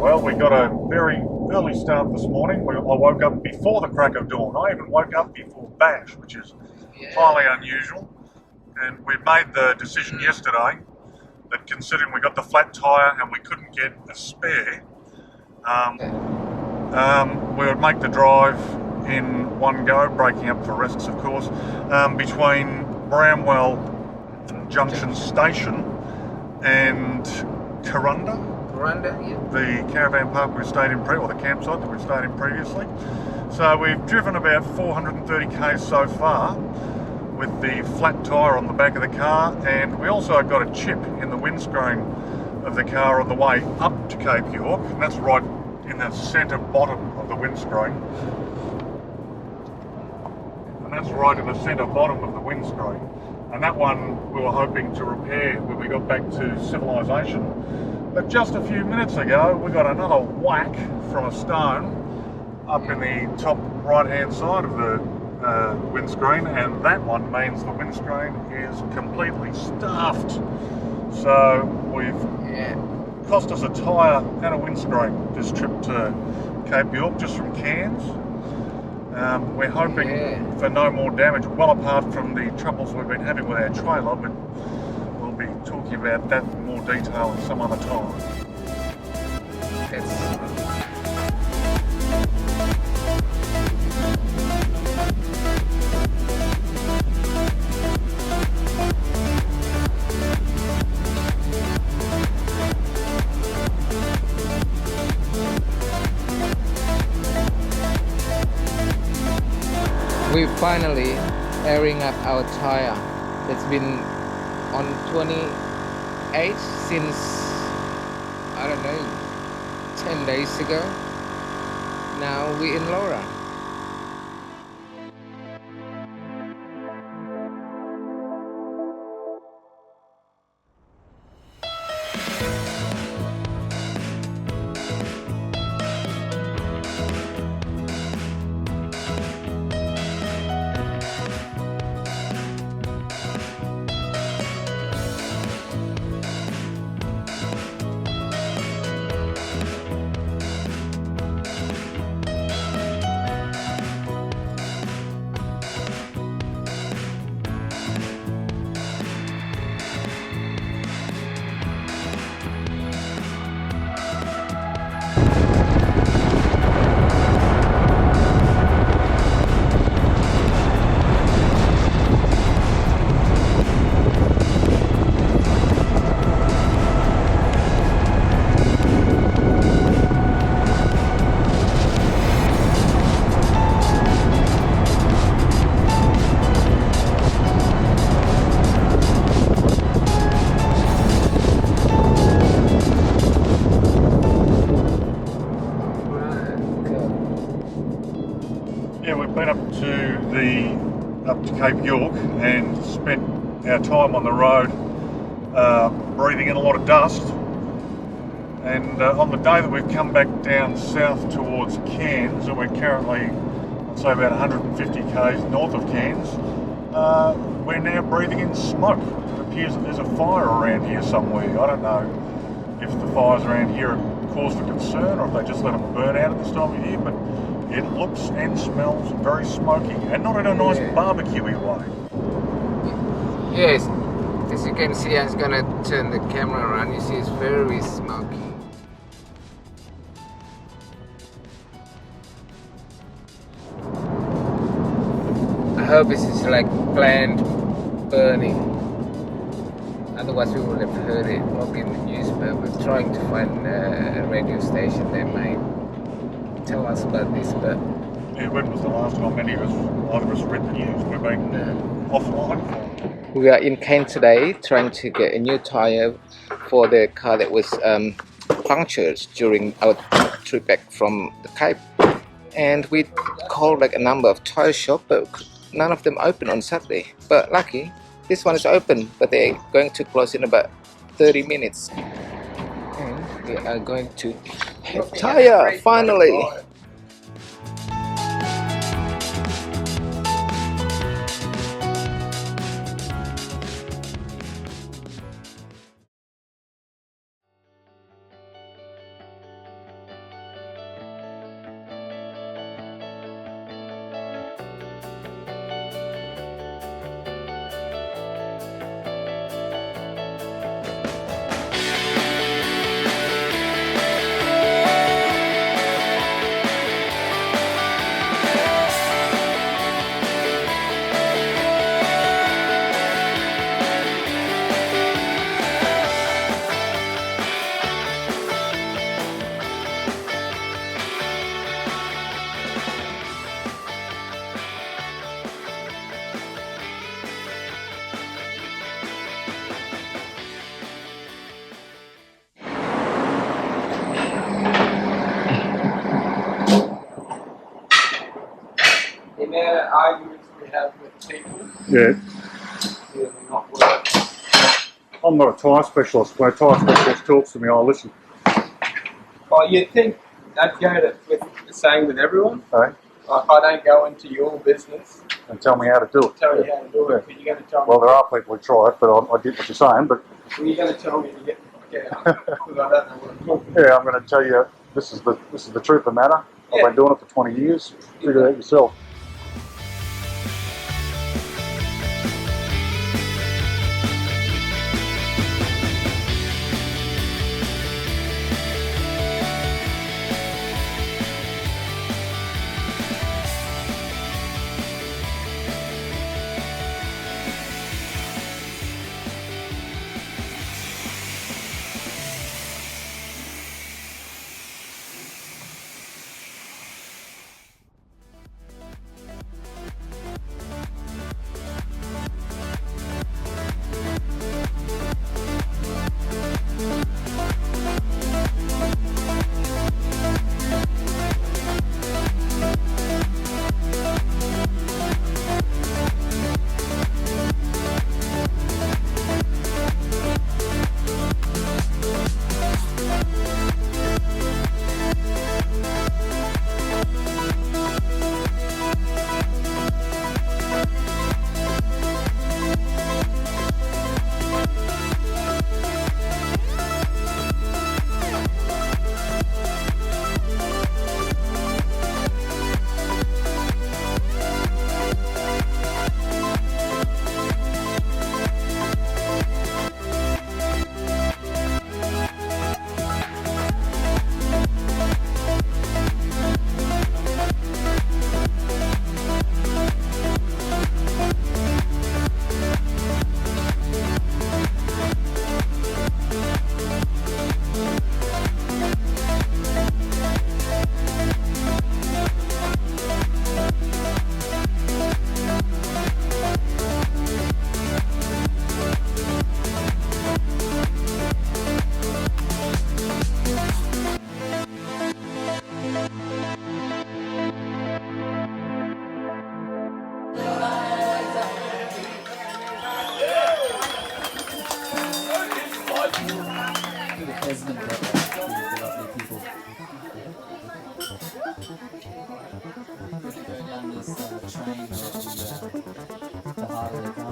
Well, we got a very early start this morning. I woke up before the crack of dawn. I even woke up before bash, which is highly unusual. And we made the decision yesterday that, considering we got the flat tyre and we couldn't get a spare, we would make the drive in one go, breaking up for rests of course, between Bramwell Junction Station and Kuranda. The caravan park we've stayed in, or the campsite that we've stayed in previously. So we've driven about 430 k's so far with the flat tyre on the back of the car, and we also got a chip in the windscreen of the car on the way up to Cape York, and that's right in the centre bottom of the windscreen. And that's right in the centre bottom of the windscreen. And that one we were hoping to repair when we got back to civilization. But just a few minutes ago, we got another whack from a stone up in the top right-hand side of the windscreen, and that one means the windscreen is completely stuffed. So we've cost us a tyre and a windscreen this trip to Cape York, just from Cairns. We're hoping for no more damage, well apart from the troubles we've been having with our trailer, but we'll be talking about that in more detail some other time. We're finally airing up our tyre. It's been on 28 since, I don't know, 10 days ago. Now we're in Laura. Up to Cape York and spent our time on the road breathing in a lot of dust, and on the day that we've come back down south towards Cairns, and we're currently, I'd say, about 150 k's north of Cairns, we're now breathing in smoke. It appears that there's a fire around here somewhere. I don't know if the fires around here are cause for concern or if they just let them burn out at this time of year, but it looks and smells very smoky, and not in a nice barbecue-y way. Yes, as you can see, I'm gonna turn the camera around. You see, it's very smoky. I hope this is like planned burning. Otherwise, we would have heard it probably in the news. But we're trying to find a radio station that might tell us about this. But Yeah, when was the last time either of us read the news? We've been offline for. we are in Cairns today, trying to get a new tire for the car that was punctured during our trip back from the Cape. And we called like a number of tire shops, but none of them open on Saturday. But lucky, this one is open, but they're going to close in about 30 minutes. And we are going to have tire finally. In the arguments we have with people, Yeah. they're not working. I'm not a tyre specialist. When a tyre specialist talks to me, I listen. Well, you'd think that'd go with the same with everyone. Okay? Like, I don't go into your business, And tell me how to do it. tell you how to do it, but you're going to tell me. Well, there are people who try it, but I get what you're saying. But Well, you're going to tell me to get the fuck out, because I don't know what I'm talking about. yeah, I'm going to tell you this is the truth of the matter. I've Yeah. been doing it for 20 years. Figure it out yourself. The harder